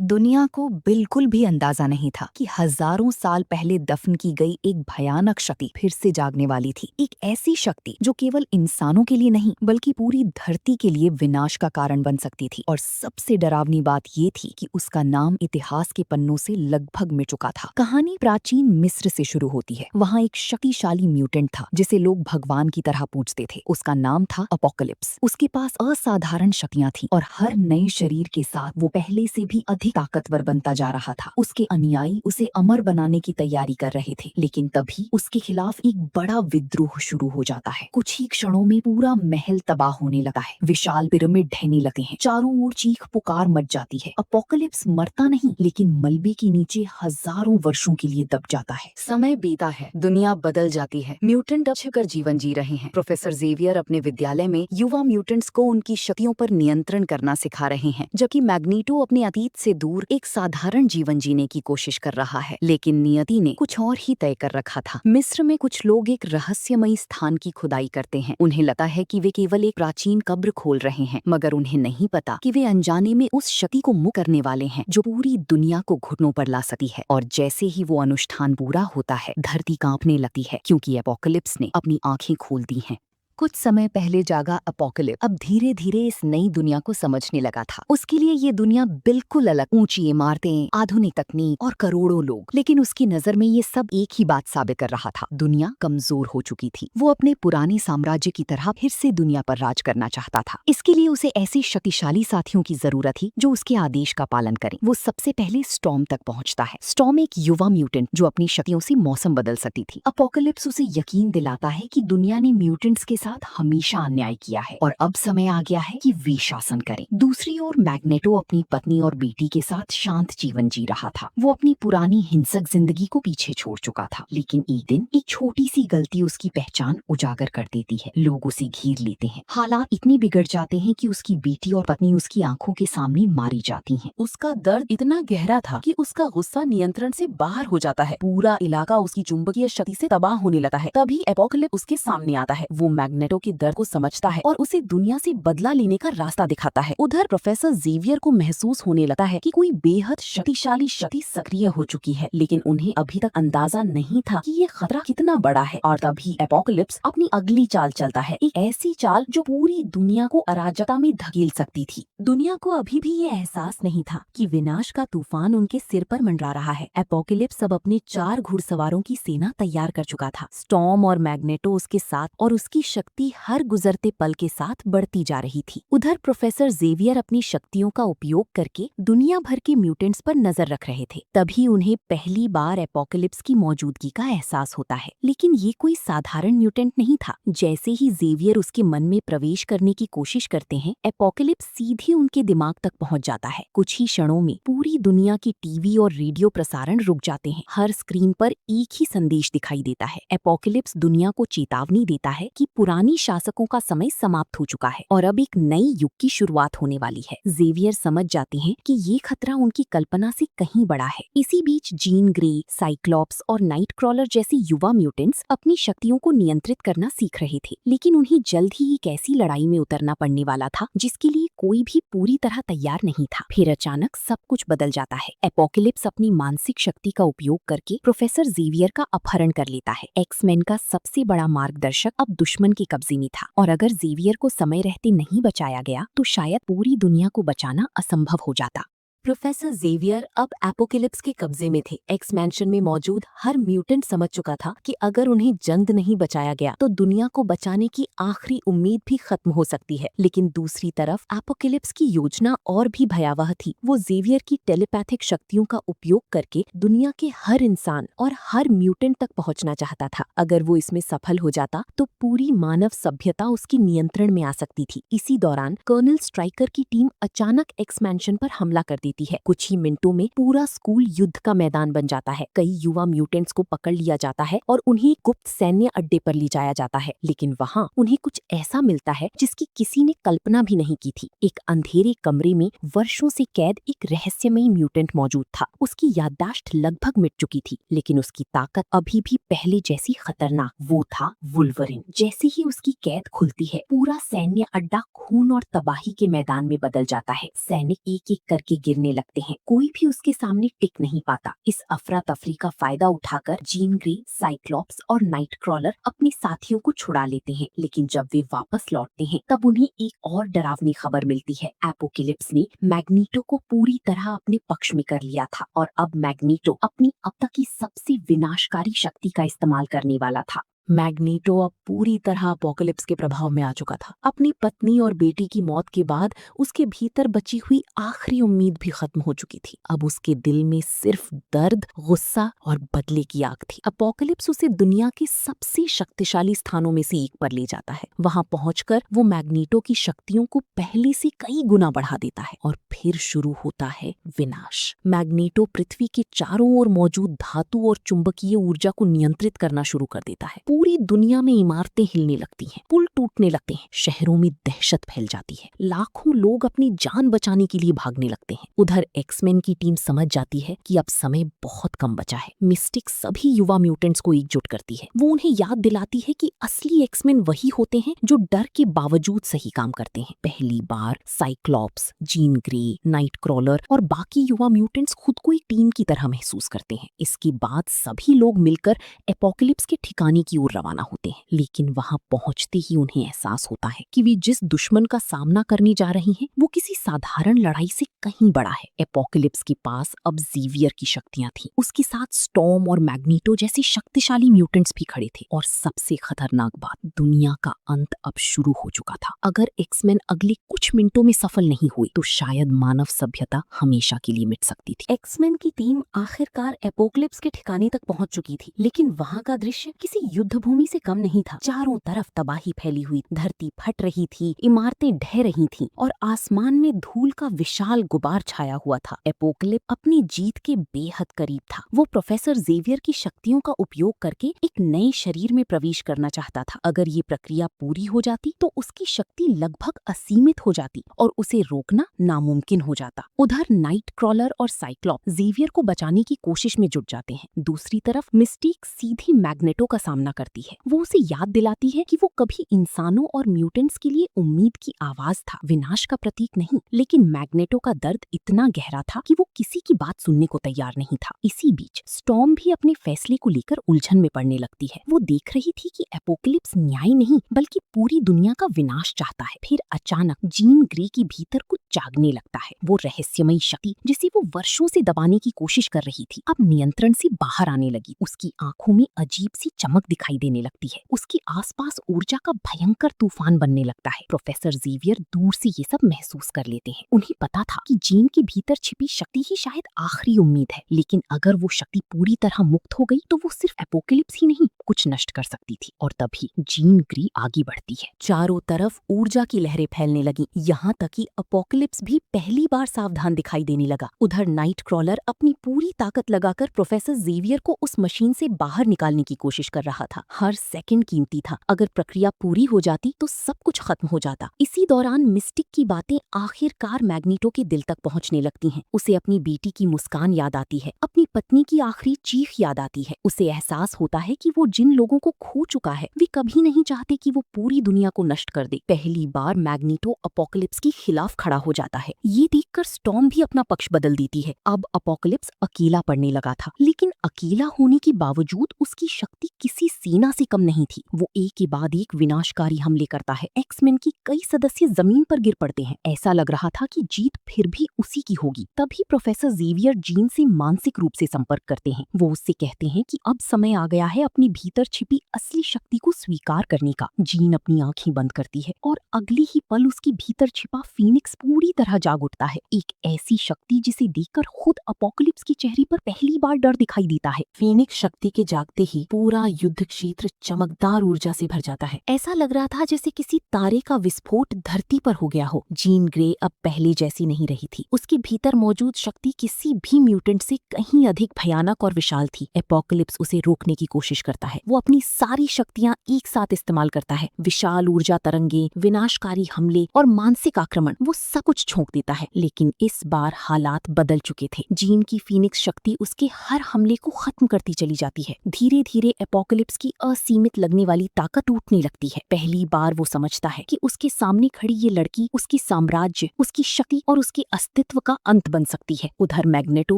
दुनिया को बिल्कुल भी अंदाजा नहीं था कि हजारों साल पहले दफन की गई एक भयानक शक्ति फिर से जागने वाली थी। एक ऐसी शक्ति जो केवल इंसानों के लिए नहीं बल्कि पूरी धरती के लिए विनाश का कारण बन सकती थी। और सबसे डरावनी बात ये थी कि उसका नाम इतिहास के पन्नों से लगभग मिट चुका था। कहानी प्राचीन मिस्र से शुरू होती है। वहाँ एक शक्तिशाली म्यूटेंट था जिसे लोग भगवान की तरह पूजते थे। उसका नाम था अपोकलिप्स। उसके पास असाधारण शक्तियां थी और हर नए शरीर के साथ वो पहले से भी अधिक ताकतवर बनता जा रहा था। उसके अनुयायी उसे अमर बनाने की तैयारी कर रहे थे, लेकिन तभी उसके खिलाफ एक बड़ा विद्रोह शुरू हो जाता है। कुछ ही क्षणों में पूरा महल तबाह होने लगा है। विशाल पिरामिड ढहने लगते हैं। चारों ओर चीख पुकार मच जाती है। अपोकलिप्स मरता नहीं, लेकिन मलबे के नीचे हजारों वर्षों के लिए दब जाता है। समय बीता है, दुनिया बदल जाती है। म्यूटेंट अब छिपकर जीवन जी रहे हैं। प्रोफेसर जेवियर अपने विद्यालय में युवा म्यूटेंट्स को उनकी शक्तियों पर नियंत्रण करना सिखा रहे हैं, जबकि मैग्नीटो अपने अतीत से दूर एक साधारण जीवन जीने की कोशिश कर रहा है। लेकिन नियति ने कुछ और ही तय कर रखा था। मिस्र में कुछ लोग एक रहस्यमयी स्थान की खुदाई करते हैं। उन्हें लगता है कि वे केवल एक प्राचीन कब्र खोल रहे हैं, मगर उन्हें नहीं पता कि वे अनजाने में उस शक्ति को मुक्त करने वाले हैं जो पूरी दुनिया को घुटनों पर ला सकती है। और जैसे ही वो अनुष्ठान पूरा होता है, धरती कांपने लगती है, क्योंकि एपोकलिप्स ने अपनी आंखें खोल दी हैं। कुछ समय पहले जागा अपोकलिप्स अब धीरे धीरे इस नई दुनिया को समझने लगा था। उसके लिए ये दुनिया बिल्कुल अलग, ऊंची इमारतें, आधुनिक तकनीक और करोड़ों लोग। लेकिन उसकी नजर में ये सब एक ही बात साबित कर रहा था, दुनिया कमजोर हो चुकी थी। वो अपने पुराने साम्राज्य की तरह फिर से दुनिया पर राज करना चाहता था। इसके लिए उसे ऐसे शक्तिशाली साथियों की जरूरत थी जो उसके आदेश का पालन करें। वो सबसे पहले स्टॉर्म तक पहुंचता है। स्टॉर्म एक युवा म्यूटेंट जो अपनी शक्तियों से मौसम बदल सकती थी। अपोकलिप्स उसे यकीन दिलाता है कि दुनिया ने म्यूटेंट्स के साथ हमेशा अन्याय किया है और अब समय आ गया है कि वे शासन करें। दूसरी ओर मैग्नेटो अपनी पत्नी और बेटी के साथ शांत जीवन जी रहा था। वो अपनी पुरानी हिंसक जिंदगी को पीछे छोड़ चुका था, लेकिन एक दिन एक छोटी सी गलती उसकी पहचान उजागर कर देती है। लोग उसे घेर लेते हैं। हालात इतने बिगड़ जाते हैं कि उसकी बेटी और पत्नी उसकी आंखों के सामने मारी जाती हैं। उसका दर्द इतना गहरा था कि उसका गुस्सा नियंत्रण से बाहर हो जाता है। पूरा इलाका उसकी चुंबकीय शक्ति से तबाह होने लगता है। तभी एपोकलिप्स उसके सामने आता है। वो मैग्नेटो के दर्द को समझता है और उसे दुनिया से बदला लेने का रास्ता दिखाता है। उधर प्रोफेसर जेवियर को महसूस होने लगता है कि कोई बेहद शक्तिशाली शक्ति सक्रिय हो चुकी है, लेकिन उन्हें अभी तक अंदाजा नहीं था कि ये खतरा कितना बड़ा है। और तभी एपोकलिप्स अपनी अगली चाल चलता है, एक ऐसी चाल जो पूरी दुनिया को अराजकता में धकेल सकती थी। दुनिया को अभी भी ये एहसास नहीं था कि विनाश का तूफान उनके सिर पर मंडरा रहा है। एपोकलिप्स अब अपने 4 घुड़सवारों की सेना तैयार कर चुका था। स्टॉर्म और मैग्नेटो उसके साथ, और उसकी शक्ति हर गुजरते पल के साथ बढ़ती जा रही थी। उधर प्रोफेसर जेवियर अपनी शक्तियों का उपयोग करके दुनिया भर के म्यूटेंट्स पर नजर रख रहे थे। तभी उन्हें पहली बार एपोकलिप्स की मौजूदगी का एहसास होता है। लेकिन ये कोई साधारण म्यूटेंट नहीं था। जैसे ही जेवियर उसके मन में प्रवेश करने की कोशिश करते हैं, एपोकलिप्स सीधे उनके दिमाग तक पहुंच जाता है। कुछ ही क्षणों में पूरी दुनिया की टीवी और रेडियो प्रसारण रुक जाते हैं। हर स्क्रीन पर एक ही संदेश दिखाई देता है। एपोकलिप्स दुनिया को चेतावनी देता है कि पुरानी शासकों का समय समाप्त हो चुका है और अब एक नई युग की शुरुआत होने वाली है। जेवियर समझ जाते हैं कि ये खतरा उनकी कल्पना से कहीं बड़ा है। इसी बीच जीन ग्रे, साइक्लॉप्स और नाइट क्रॉलर जैसे युवा म्यूटेंट्स अपनी शक्तियों को नियंत्रित करना सीख रहे थे, लेकिन उन्हें जल्द ही एक ऐसी लड़ाई में उतरना पड़ने वाला था जिसके लिए कोई भी पूरी तरह तैयार नहीं था। फिर अचानक सब कुछ बदल जाता है। एपोकलिप्स अपनी मानसिक शक्ति का उपयोग करके प्रोफेसर जेवियर का अपहरण कर लेता है। एक्समैन का सबसे बड़ा मार्गदर्शक अब दुश्मन के कब्जे में था, और अगर जेवियर को समय रहते नहीं बचाया गया तो शायद पूरी दुनिया को बचाना असंभव हो जाता। प्रोफेसर जेवियर अब एपोकलिप्स के कब्जे में थे। एक्स मैंशन में मौजूद हर म्यूटेंट समझ चुका था कि अगर उन्हें जल्द नहीं बचाया गया तो दुनिया को बचाने की आखिरी उम्मीद भी खत्म हो सकती है। लेकिन दूसरी तरफ एपोकलिप्स की योजना और भी भयावह थी। वो जेवियर की टेलीपैथिक शक्तियों का उपयोग करके दुनिया के हर इंसान और हर म्यूटेंट तक पहुंचना चाहता था। अगर वो इसमें सफल हो जाता तो पूरी मानव सभ्यता उसके नियंत्रण में आ सकती थी। इसी दौरान कर्नल स्ट्राइकर की टीम अचानक एक्स मैंशन पर हमला कर देती है। कुछ ही मिनटों में पूरा स्कूल युद्ध का मैदान बन जाता है। कई युवा म्यूटेंट्स को पकड़ लिया जाता है और उन्हें गुप्त सैन्य अड्डे पर ले जाया जाता है। लेकिन वहाँ उन्हें कुछ ऐसा मिलता है जिसकी किसी ने कल्पना भी नहीं की थी। एक अंधेरे कमरे में वर्षों से कैद एक रहस्यमयी म्यूटेंट मौजूद था। उसकी याददाश्त लगभग मिट चुकी थी, लेकिन उसकी ताकत अभी भी पहले जैसी खतरनाक। वो था वुल्वरिन। जैसे ही उसकी कैद खुलती है, पूरा सैन्य अड्डा खून और तबाही के मैदान में बदल जाता है। सैनिक एक एक करके गिरने गिरने लगते हैं। कोई भी उसके सामने टिक नहीं पाता। इस अफरा तफरी का फायदा उठाकर जीन ग्रे, साइक्लॉप्स और नाइटक्रॉलर अपने साथियों को छुड़ा लेते हैं, लेकिन जब वे वापस लौटते हैं तब उन्हें एक और डरावनी खबर मिलती है। एपोकेलिप्स ने मैग्नीटो को पूरी तरह अपने पक्ष में कर लिया था और अब मैग्नीटो अपनी अब तक की सबसे विनाशकारी शक्ति का इस्तेमाल करने वाला था। मैग्नीटो अब पूरी तरह अपोकलिप्स के प्रभाव में आ चुका था। अपनी पत्नी और बेटी की मौत के बाद उसके भीतर बची हुई आखिरी उम्मीद भी खत्म हो चुकी थी। अब उसके दिल में सिर्फ दर्द, गुस्सा और बदले की आग थी। अपोकलिप्स उसे दुनिया के सबसे शक्तिशाली स्थानों में से एक पर ले जाता है। वहां पहुंचकर वो मैग्नीटो की शक्तियों को पहले से कई गुना बढ़ा देता है और फिर शुरू होता है विनाश। मैग्नीटो पृथ्वी के चारों ओर मौजूद धातु और चुंबकीय ऊर्जा को नियंत्रित करना शुरू कर देता है। पूरी दुनिया में इमारतें हिलने लगती हैं, पुल टूटने लगते हैं, शहरों में दहशत फैल जाती है, लाखों लोग अपनी जान बचाने के लिए भागने लगते हैं। उधर एक्समैन की टीम समझ जाती है कि अब समय बहुत कम बचा है। मिस्टिक सभी युवा म्यूटेंट्स को एकजुट करती है। वो उन्हें याद दिलाती है कि असली एक्समैन वही होते हैं जो डर के बावजूद सही काम करते हैं। पहली बार साइक्लॉप्स, जीन ग्रे, नाइटक्रॉलर और बाकी युवा म्यूटेंट्स खुद को एक टीम की तरह महसूस करते हैं। इसके बाद सभी लोग मिलकर एपोकलिप्स के ठिकाने की ओर रवाना होते हैं, लेकिन वहां पहुंचते ही उन्हें एहसास होता है कि वे जिस दुश्मन का सामना करने जा रही हैं वो किसी साधारण लड़ाई से कहीं बड़ा है। एपोकलिप्स के पास अब ज़ेवियर की शक्तियां थीं। उसके साथ स्टॉर्म और मैग्नीटो जैसे शक्तिशाली म्यूटेंट्स भी खड़े थे। और सबसे खतरनाक बात, दुनिया का अंत अब शुरू हो चुका था। अगर एक्समैन अगले कुछ मिनटों में सफल नहीं हुई तो शायद मानव सभ्यता हमेशा के लिए मिट सकती थी। एक्समैन की टीम आखिरकार एपोकलिप्स के ठिकाने तक पहुंच चुकी थी, लेकिन वहां का दृश्य किसी युद्ध भूमि से कम नहीं था। चारों तरफ तबाही फैली हुई, धरती फट रही थी, इमारतें ढह रही थीं और आसमान में धूल का विशाल गुबार छाया हुआ था। एपोकलिप्स अपनी जीत के बेहद करीब था। वो प्रोफेसर ज़ेवियर की शक्तियों का उपयोग करके एक नए शरीर में प्रवेश करना चाहता था। अगर ये प्रक्रिया पूरी हो जाती तो उसकी शक्ति लगभग असीमित हो जाती और उसे रोकना नामुमकिन हो जाता। उधर नाइटक्रॉलर और साइक्लॉप्स ज़ेवियर को बचाने की कोशिश में जुट जाते हैं। दूसरी तरफ मिस्टिक सीधी मैग्नेटो का सामना करती है। वो उसे याद दिलाती है कि वो कभी इंसानों और म्यूटेंट्स के लिए उम्मीद की आवाज था, विनाश का प्रतीक नहीं। लेकिन मैग्नेटो का दर्द इतना गहरा था कि वो किसी की बात सुनने को तैयार नहीं था। इसी बीच स्टॉर्म भी अपने फैसले को लेकर उलझन में पड़ने लगती है। वो देख रही थी कि एपोकलिप्स न्याय नहीं बल्कि पूरी दुनिया का विनाश चाहता है। फिर अचानक जीन ग्रे के भीतर कुछ जागने लगता है। वो रहस्यमयी शक्ति जिसे वो वर्षों से दबाने की कोशिश कर रही थी अब नियंत्रण से बाहर आने लगी। उसकी आंखों में अजीब सी चमक दिखाई देने लगती है। उसके आसपास ऊर्जा का भयंकर तूफान बनने लगता है। प्रोफेसर ज़ेवियर दूर से ये सब महसूस कर लेते हैं। उन्हें पता था कि जीन के भीतर छिपी शक्ति ही शायद आखिरी उम्मीद है, लेकिन अगर वो शक्ति पूरी तरह मुक्त हो गई तो वो सिर्फ एपोकलिप्स ही नहीं कुछ नष्ट कर सकती थी। और तभी जीन ग्रे आगे बढ़ती है। चारों तरफ ऊर्जा की लहरें फैलने लगी, यहाँ तक कि अपोकलिप्स भी पहली बार सावधान दिखाई देने लगा। उधर नाइटक्रॉलर अपनी पूरी ताकत लगाकर प्रोफेसर ज़ेवियर को उस मशीन से बाहर निकालने की कोशिश कर रहा था। हर सेकंड कीमती था। अगर प्रक्रिया पूरी हो जाती तो सब कुछ खत्म हो जाता। इसी दौरान मिस्टिक की बातें आखिरकार मैग्नीटो के दिल तक पहुंचने लगती हैं। उसे अपनी बेटी की मुस्कान याद आती है, अपनी पत्नी की आखिरी चीख याद आती है। उसे एहसास होता है कि वो जिन लोगों को खो चुका है वे कभी नहीं चाहते कि वो पूरी दुनिया को नष्ट कर दे। पहली बार मैग्नीटो अपोकलिप्स के खिलाफ खड़ा हो जाता है। ये देखकर स्टॉर्म भी अपना पक्ष बदल देती है। अब अपोकलिप्स अकेला पड़ने लगा था, लेकिन अकेला होने के बावजूद उसकी शक्ति किसी सेना से कम नहीं थी। वो एक के बाद एक विनाशकारी हमले करता है। एक्समैन की कई सदस्य जमीन पर गिर पड़ते हैं। ऐसा लग रहा था कि जीत फिर भी उसी की होगी। तभी प्रोफेसर ज़ेवियर जीन से मानसिक रूप से संपर्क करते हैं। वो उससे कहते हैं कि अब समय आ गया है अपनी भीतर छिपी असली शक्ति को स्वीकार करने का। जीन अपनी आंखें बंद करती है और अगली ही पल उसकी भीतर छिपा फीनिक्स पूरी तरह जाग उठता है। एक ऐसी शक्ति जिसे देखकर खुद अपोकलिप्स के चेहरे पर पहली बार डर दिखाई देता है। फीनिक्स शक्ति के जागते ही पूरा युद्ध क्षेत्र चमकदार ऊर्जा से भर जाता है। ऐसा लग रहा था जैसे किसी तारे का विस्फोट धरती पर हो गया हो। जीन ग्रे अब पहले जैसी नहीं रही थी। उसके भीतर मौजूद शक्ति किसी भी म्यूटेंट से कहीं अधिक भयानक और विशाल थी। एपोकलिप्स उसे रोकने की कोशिश करता है। वो अपनी सारी शक्तियाँ एक साथ इस्तेमाल करता है, विशाल ऊर्जा तरंगे, विनाशकारी हमले और मानसिक आक्रमण, वो सब कुछ झोंक देता है। लेकिन इस बार हालात बदल चुके थे। जीन की फीनिक्स शक्ति उसके हर हमले को खत्म करती चली जाती है। धीरे धीरे एपोकलिप्स की असीमित लगने वाली ताकत टूटने लगती है। पहली बार वो समझता है कि उसके सामने खड़ी ये लड़की उसकी साम्राज्य, उसकी शक्ति और उसके अस्तित्व का अंत बन सकती है। उधर मैग्नेटो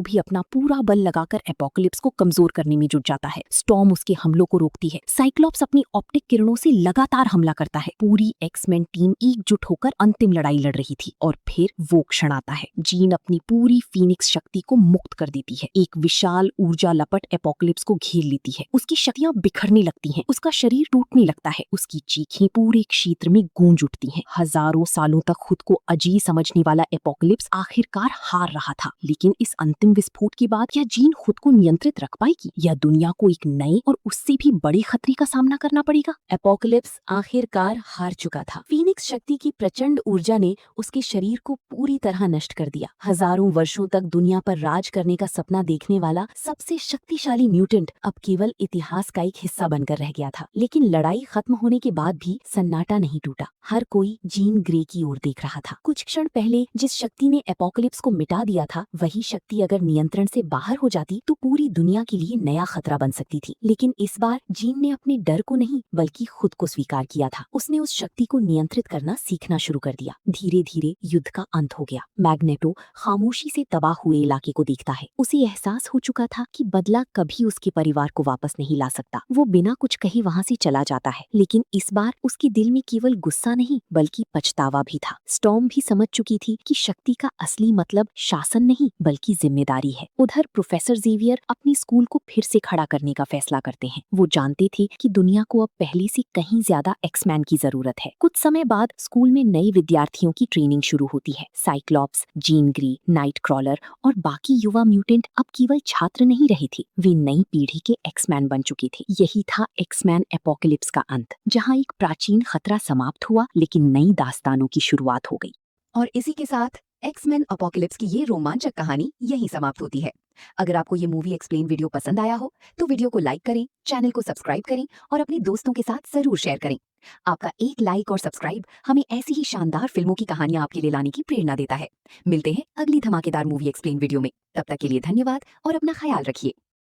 भी अपना पूरा बल लगाकर एपोकलिप्स को कमजोर करने में जुट जाता है। स्टॉर्म उसके हमलों को रोकती है। साइक्लॉप्स अपनी ऑप्टिक किरणों से लगातार हमला करता है। पूरी एक्समैन टीम एकजुट होकर अंतिम लड़ाई लड़ रही थी और फिर वो क्षण आता है। जीन अपनी पूरी फीनिक्स शक्ति को मुक्त कर देती है। एक विशाल ऊर्जा लपट एपोकलिप्स को घेर लेती है। उसकी शक्तियां बिखरने लगती हैं, उसका शरीर टूटने लगता है, उसकी चीखें पूरे क्षेत्र में गूंज उठती हैं। हजारों सालों तक खुद को अजीब समझने वाला एपोकलिप्स आखिरकार हार रहा था। लेकिन इस अंतिम विस्फोट के बाद क्या जीन खुद को नियंत्रित रख पाएगी या दुनिया को एक नए और उससे भी बड़े खतरे का सामना करना पड़ेगा? एपोकलिप्स आखिरकार हार चुका था। फीनिक्स शक्ति की प्रचंड ऊर्जा ने उसके शरीर को पूरी तरह नष्ट कर दिया। हजारों वर्षों तक दुनिया पर राज करने का सपना देखने वाला सबसे शक्तिशाली म्यूटेंट अब केवल इतिहास का एक हिस्सा बनकर रह गया था। लेकिन लड़ाई खत्म होने के बाद भी सन्नाटा नहीं टूटा। हर कोई जीन ग्रे की ओर देख रहा था। कुछ क्षण पहले जिस शक्ति ने एपोकलिप्स को मिटा दिया था, वही शक्ति अगर नियंत्रण से बाहर हो जाती तो पूरी दुनिया के लिए नया खतरा बन सकती थी। लेकिन इस बार जीन ने अपने डर को नहीं बल्कि खुद को स्वीकार किया था। उसने उस शक्ति को नियंत्रित करना सीखना शुरू कर दिया। धीरे धीरे युद्ध का अंत हो गया। मैग्नेटो खामोशी से तबाह हुए इलाके को देखता है। उसे एहसास हो चुका था कि बदला कभी उसके परिवार को वापस नहीं ला सकता। वो बिना कुछ कहे वहाँ से चला जाता है। लेकिन इस बार उसके दिल में केवल गुस्सा नहीं बल्कि पछतावा भी था। स्टॉर्म भी समझ चुकी थी कि शक्ति का असली मतलब शासन नहीं बल्कि जिम्मेदारी है। उधर प्रोफेसर जेवियर अपनी स्कूल को फिर से खड़ा करने का फैसला करते हैं। वो जानते थे कि दुनिया को अब पहले से कहीं ज्यादा एक्समैन की जरूरत है। कुछ समय बाद स्कूल में नए विद्यार्थियों की ट्रेनिंग शुरू होती है। Cyclops, Jean Grey, night crawler और बाकी युवा म्यूटेंट अब केवल छात्र नहीं रहे थे, वे नई पीढ़ी के एक्समैन बन चुके थे। यही था एक्समैन एपोकलिप्स का अंत, जहाँ एक प्राचीन खतरा समाप्त हुआ लेकिन नई दास्तानों की शुरुआत हो गई। और इसी के साथ एक्समैन अपोकलिप्स की ये रोमांचक कहानी यहीं समाप्त होती है। अगर आपको ये मूवी एक्सप्लेन वीडियो पसंद आया हो तो वीडियो को लाइक करें, चैनल को सब्सक्राइब करें और अपने दोस्तों के साथ जरूर शेयर करें। आपका एक लाइक और सब्सक्राइब हमें ऐसी ही शानदार फिल्मों की कहानियां आपके लिए लाने की प्रेरणा देता है। मिलते हैं अगली धमाकेदार मूवी एक्सप्लेन वीडियो में। तब तक के लिए धन्यवाद और अपना ख्याल रखिए।